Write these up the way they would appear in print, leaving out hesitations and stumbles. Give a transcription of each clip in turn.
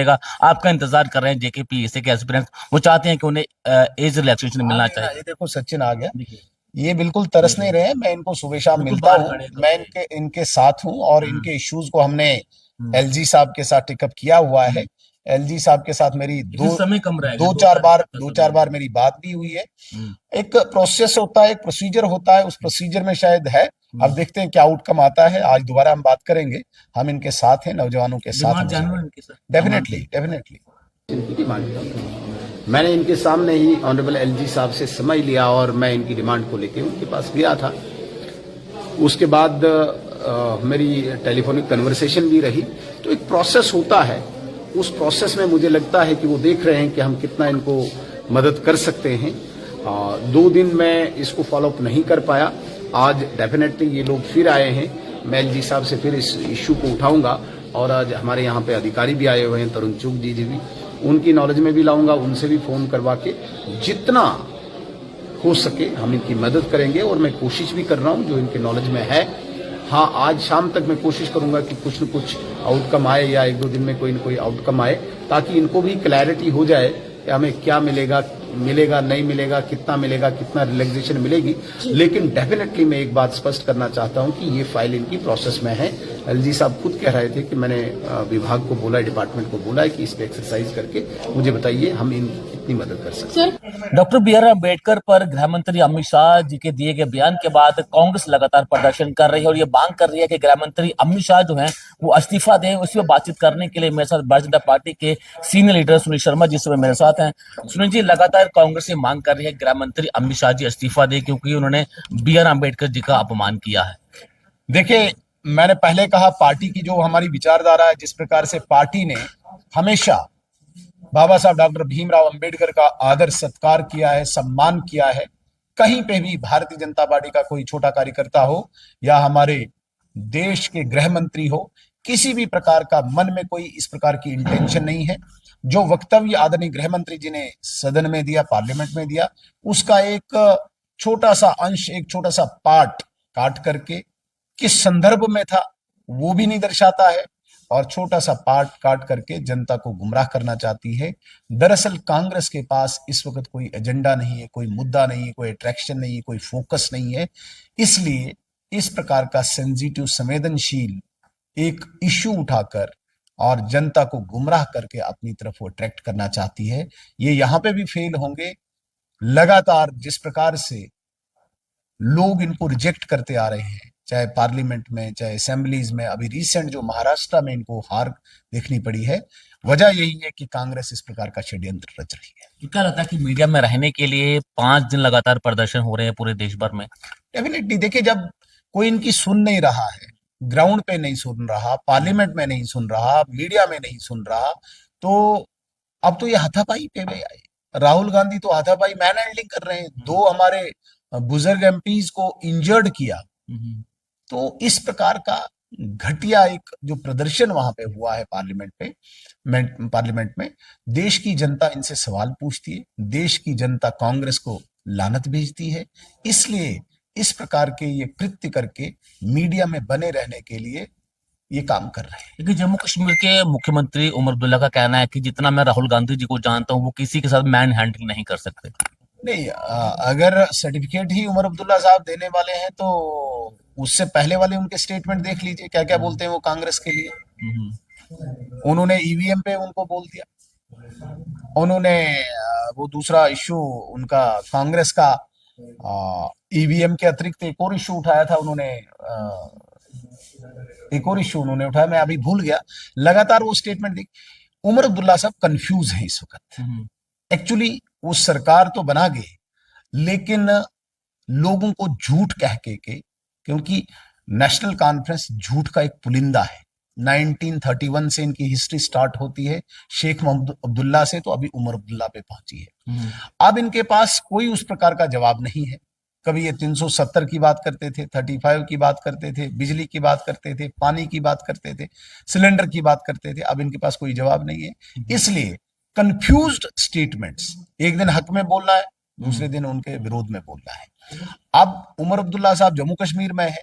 का आपका इंतजार कर रहे हैं जेकेपीएससी के एस्पिरेंट्स, वो चाहते हैं कि उन्हें एज रिलैक्सेशन मिलना चाहिए। ये देखो सचिन आ गया, देखिए, ये बिल्कुल तरस नहीं रहे हैं। मैं इनको सुबह शाम बिल्कुल मिलता बाहर हूँ, खड़े हैं कब मैं से। इनके इनके साथ हूँ और हम्म, इनके इश्यूज को हमने हम्म, एलजी साहब के साथ टेकअप किया हुआ है। हम्म। एलजी साहब के साथ मेरी लेकिन समय कम रह गया, दो दो चार तारीख बार तक का दो समय चार है। बार मेरी बात भी हुई है। हम्म, एक प्रोसेस होता है, एक प्रोसीजर होता है, उस प्रोसीजर में शायद है। अब हम्म। देखते हैं क्या आउटकम आता है। आज दोबारा हम बात करेंगे। हम इनके साथ हैं, नौजवानों के साथ डिमांड हैं। जानना इनकी सर, डिमांड डेफिनेटली की। डेफिनेटली। इनकी डिमांड थी। मैंने इनके सामने ही ऑनरेबल एलजी साहब से समय लिया और मैं इनकी डिमांड को लेकर उनके पास गया था। उसके बाद मेरी टेलीफोनिक कन्वर्सेशन भी रही। तो एक प्रोसेस होता है, उस प्रोसेस में मुझे लगता है कि वो देख रहे हैं कि हम कितना इनको मदद कर सकते हैं। 2 दिन मैं इसको फॉलोअप नहीं कर पाया। आज डेफिनेटली ये लोग फिर आए हैं, मैं एलजी साहब से फिर इस इश्यू को उठाऊंगा। और आज हमारे यहाँ पे अधिकारी भी आए हुए हैं, तरुण चुग जी भी, उनकी नॉलेज में भी लाऊंगा, उनसे भी फोन करवा के जितना हो सके हम इनकी मदद करेंगे। और मैं कोशिश भी कर रहा हूं जो इनके नॉलेज में है। हाँ, आज शाम तक मैं कोशिश करूंगा कि कुछ न कुछ आउटकम आए या 1-2 दिन में कोई न कोई आउटकम आए, ताकि इनको भी क्लैरिटी हो जाए कि हमें क्या मिलेगा, नहीं मिलेगा, कितना रिलैक्सेशन मिलेगी। लेकिन डेफिनेटली मैं एक बात स्पष्ट करना चाहता हूं कि ये फाइल इनकी प्रोसेस में है। एलजी साहब खुद कह रहे थे कि मैंने विभाग को बोला, डिपार्टमेंट को बोला है कि इस पे एक्सरसाइज करके मुझे बताइए हम इनकी कितनी मदद कर सकते हैं। डॉक्टर बी आर अम्बेडकर पर गृह मंत्री अमित शाह जी के दिए गए बयान के बाद कांग्रेस लगातार प्रदर्शन कर रही है और ये मांग कर रही है कि गृह मंत्री अमित शाह जो हैं वो इस्तीफा दें। उसी पर बातचीत करने के लिए मेरे साथ भारतीय जनता पार्टी के सीनियर लीडर सुनील शर्मा जी समय मेरे साथ हैं। सुनील जी, लगातार कांग्रेस ये मांग कर रही है गृह मंत्री अमित शाह जी इस्तीफा दें क्योंकि उन्होंने बी आर अम्बेडकर जी का अपमान किया है। देखिए, मैंने पहले कहा, पार्टी की जो हमारी विचारधारा है, जिस प्रकार से पार्टी ने हमेशा बाबा साहब डॉक्टर भीमराव अंबेडकर का आदर सत्कार किया है, सम्मान किया है। कहीं पे भी भारतीय जनता पार्टी का कोई छोटा कार्यकर्ता हो या हमारे देश के गृह मंत्री हो, किसी भी प्रकार का मन में कोई इस प्रकार की इंटेंशन नहीं है। जो वक्तव्य आदरणीय गृह मंत्री जी ने सदन में दिया, पार्लियामेंट में दिया, उसका एक छोटा सा अंश, एक छोटा सा पार्ट काट करके किस संदर्भ में था वो भी नहीं दर्शाता है, और छोटा सा पार्ट काट करके जनता को गुमराह करना चाहती है। दरअसल कांग्रेस के पास इस वक्त कोई एजेंडा नहीं है, कोई मुद्दा नहीं है, कोई अट्रैक्शन नहीं है, कोई फोकस नहीं है। इसलिए इस प्रकार का सेंसिटिव, संवेदनशील एक इश्यू उठाकर और जनता को गुमराह करके अपनी तरफ वो अट्रैक्ट करना चाहती है। ये यहां पे भी फेल होंगे। लगातार जिस प्रकार से लोग इनको रिजेक्ट करते आ रहे हैं, चाहे पार्लियामेंट में, चाहे असेंबलीज में, अभी रिसेंट जो महाराष्ट्र में इनको हार देखनी पड़ी है, वजह यही है कि कांग्रेस इस प्रकार का षड्यंत्र रच रही है। तो क्या लगता है कि मीडिया में रहने के लिए 5 दिन लगातार प्रदर्शन हो रहे हैं पूरे देश भर में? डेफिनेटली, देखिए, जब कोई इनकी सुन नहीं रहा है, ग्राउंड पे नहीं सुन रहा, पार्लियामेंट में नहीं सुन रहा, मीडिया में नहीं सुन रहा, तो अब तो ये हाथापाई पे भी आए। राहुल गांधी तो हाथापाई मैन हैंडलिंग कर रहे हैं, दो हमारे बुजुर्ग एमपीज को इंजर्ड किया। हम्म। तो इस प्रकार का घटिया एक जो प्रदर्शन वहां पे हुआ है पार्लियामेंट में, देश की जनता इनसे सवाल पूछती है, देश की जनता कांग्रेस को लानत भेजती है। इसलिए इस प्रकार के ये कृत्य करके मीडिया में बने रहने के लिए ये काम कर रहे हैं। क्योंकि जम्मू कश्मीर के मुख्यमंत्री उमर अब्दुल्ला का कहना है कि जितना मैं राहुल गांधी जी को जानता हूँ वो किसी के साथ मैन हैंडलिंग नहीं कर सकते। नहीं, अगर सर्टिफिकेट ही उमर अब्दुल्ला साहब देने वाले हैं तो उससे पहले वाले उनके स्टेटमेंट देख लीजिए, क्या क्या बोलते हैं वो कांग्रेस के लिए। हम्म, उन्होंने ईवीएम पे उनको बोल दिया। उन्होंने वो दूसरा इश्यू उनका कांग्रेस का ईवीएम के अतिरिक्त एक और इश्यू उठाया था उन्होंने। एक और इश्यू उन्होंने उठाया, मैं अभी भूल गया। लगातार वो स्टेटमेंट दी। उमर अब्दुल्ला साहब कंफ्यूज हैं इस वक्त। हम्म। एक्चुअली वो सरकार तो बना गए, लेकिन लोगों को झूठ कह के, क्योंकि नेशनल कॉन्फ्रेंस झूठ का एक पुलिंदा है। 1931 से इनकी हिस्ट्री स्टार्ट होती है, शेख मोहम्मद अब्दुल्ला से, तो अभी उमर अब्दुल्ला पे पहुंची है। अब इनके पास कोई उस प्रकार का जवाब नहीं है। कभी ये 370 की बात करते थे, 35 की बात करते थे, बिजली की बात करते थे, पानी की बात करते थे, सिलेंडर की बात करते थे। अब इनके पास कोई जवाब नहीं है। इसलिए कंफ्यूज्ड स्टेटमेंट्स, एक दिन हक में बोलना है, दूसरे दिन उनके विरोध में बोलना है। अब उमर अब्दुल्ला साहब जम्मू कश्मीर में है,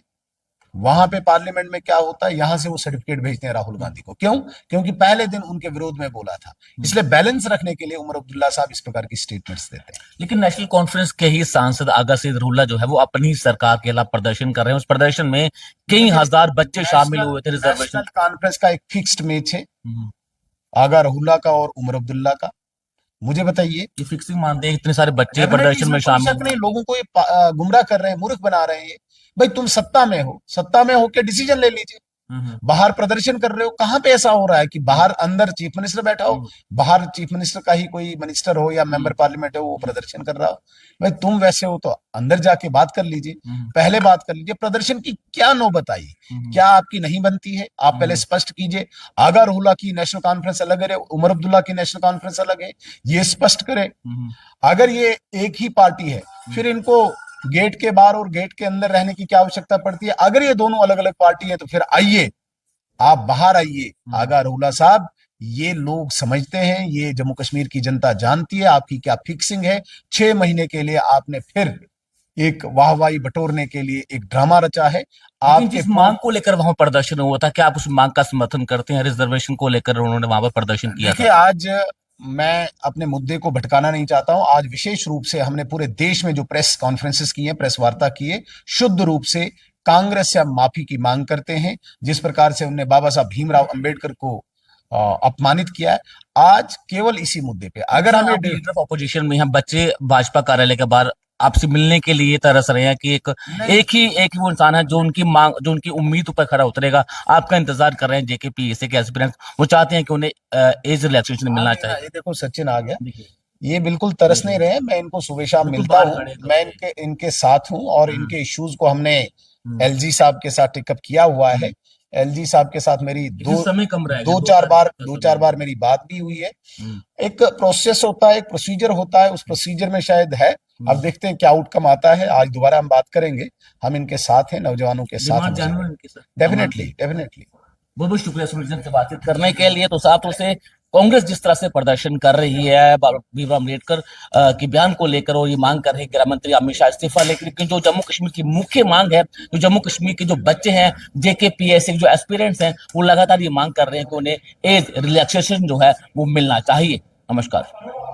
वहां पे पार्लियामेंट में क्या होता है, यहां से वो सर्टिफिकेट भेजते हैं राहुल गांधी को। क्यों? क्योंकि पहले दिन उनके विरोध में बोला था। इसलिए बैलेंस रखने के लिए उमर अब्दुल्ला साहब इस प्रकार की स्टेटमेंट्स देते हैं। लेकिन नेशनल कॉन्फ्रेंस के ही सांसद आगा सईदुल्लाह जो है वो अपनी सरकार के खिलाफ प्रदर्शन कर रहे हैं। उस प्रदर्शन में कई हजार बच्चे शामिल हुए थे रिजर्वेशन। नेशनल कॉन्फ्रेंस का एक फिक्स्ड मैच है हम्म। आगा रहुल्ला का और उमर अब्दुल्ला का। मुझे बताइए, ये फिक्सिंग मानते हैं, इतने सारे बच्चे Definitely प्रदर्शन में इसमें कोई शामिल शक नहीं, लोगों को ये गुमराह कर रहे हैं, मूर्ख बना रहे हैं ये। भाई तुम सत्ता में हो, सत्ता में होकर डिसीजन ले लीजिए। हम्म। बाहर प्रदर्शन कर रहे हो, कहां पे ऐसा हो रहा है कि बाहर अंदर चीफ मिनिस्टर बैठा हो, बाहर चीफ मिनिस्टर का ही कोई मिनिस्टर हो या मेंबर पार्लियामेंट हो वो प्रदर्शन कर रहा हो। भाई तुम वैसे हो तो अंदर जाके बात कर लीजिए, पहले बात कर लीजिए। प्रदर्शन की क्या नौबत आई? क्या आपकी नहीं बनती है? आप पहले स्पष्ट कीजिए। आगा रहुल्ला की नेशनल कॉन्फ्रेंस अलग है, उमर अब्दुल्ला की नेशनल कॉन्फ्रेंस अलग है, ये स्पष्ट करे। अगर ये एक ही पार्टी है फिर इनको गेट के बाहर और गेट के अंदर रहने की क्या आवश्यकता पड़ती है? अगर ये दोनों अलग अलग पार्टी है तो फिर आइए, आप बाहर आइए। आगा रहुल्ला साहब, ये लोग समझते हैं, ये जम्मू कश्मीर की जनता जानती है आपकी क्या फिक्सिंग है। 6 महीने के लिए आपने फिर एक वाहवाही बटोरने के लिए एक ड्रामा रचा है। लेकिन जिस मांग को लेकर वहां प्रदर्शन हुआ था, क्या आप उस मांग का समर्थन करते हैं? रिजर्वेशन को लेकर उन्होंने वहां पर प्रदर्शन किया देखिए, था। आज मैं अपने मुद्दे को भटकाना नहीं चाहता हूं। आज विशेष रूप से हमने पूरे देश में जो प्रेस कॉन्फ्रेंसेस की है, प्रेस वार्ता की है, शुद्ध रूप से कांग्रेस से हम माफी की मांग करते हैं। जिस प्रकार से उन्होंने बाबा साहब भीमराव अंबेडकर को अपमानित किया है, आज केवल इसी मुद्दे पे अगर हमें लीडर ऑफ ऑपोजिशन में हम बच्चे भाजपा कार्यालय के बाहर आपसे मिलने के लिए तरस रहे हैं कि एक ही वो इंसान है जो उनकी मांग, जो उनकी उम्मीद पर खरा उतरेगा। आपका इंतजार कर रहे हैं जेकेपीएससी के एस्पिरेंट्स, वो चाहते हैं कि उन्हें एज रिलैक्सेशन मिलना चाहिए। ये देखो सचिन आ गया, ये बिल्कुल तरस नहीं रहे हैं। मैं इनको सुबह शाम मिलता हूँ, मैं इनके साथ हूँ और इनके इश्यूज को हमने एलजी साहब के साथ टेकअप किया हुआ है। एलजी साहब के साथ मेरी दो चार बार मेरी बात भी हुई है। एक प्रोसेस होता है, एक प्रोसीजर होता है, उस प्रोसीजर में शायद है। अब देखते हैं क्या आउटकम आता है। आज दोबारा हम बात करेंगे, हम इनके साथ हैं, नौजवानों के साथ। डेफिनेटली बहुत बहुत शुक्रिया सुनील से बातचीत करने के लिए। तो साथ उसे कांग्रेस जिस तरह से प्रदर्शन कर रही है भीमराव अम्बेडकर के बयान को लेकर और ये मांग कर रही है गृह मंत्री अमित शाह इस्तीफा, लेकिन जो जम्मू कश्मीर की मुख्य मांग है, जो जम्मू कश्मीर के जो बच्चे हैं, जेकेपीएससी जो एस्पिरेंट्स हैं, वो लगातार ये मांग कर रहे हैं कि उन्हें एज रिलैक्सेशन जो है वो मिलना चाहिए। नमस्कार।